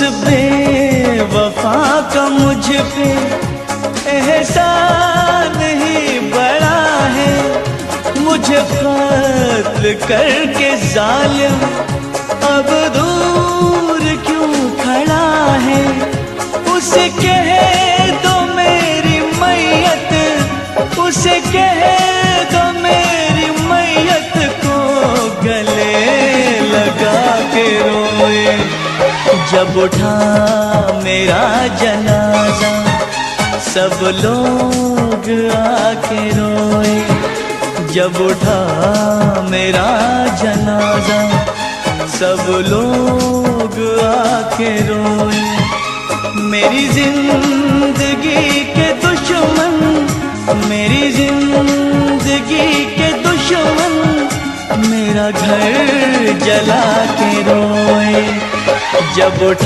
बेवफा का मुझ पे एहसान ही बड़ा है। मुझे कत्ल करके जालिम अब दूर क्यों खड़ा है। उसे कह दो मेरी मैयत, उसे कह दो मेरी मैयत को गले लगा के रोए। जब उठा मेरा जनाजा सब लोग आके रोए। जब उठा मेरा जनाजा सब लोग आके रोए। मेरी जिंदगी के दुश्मन, मेरी जिंदगी के दुश्मन मेरा घर जला के रोए। जब उठा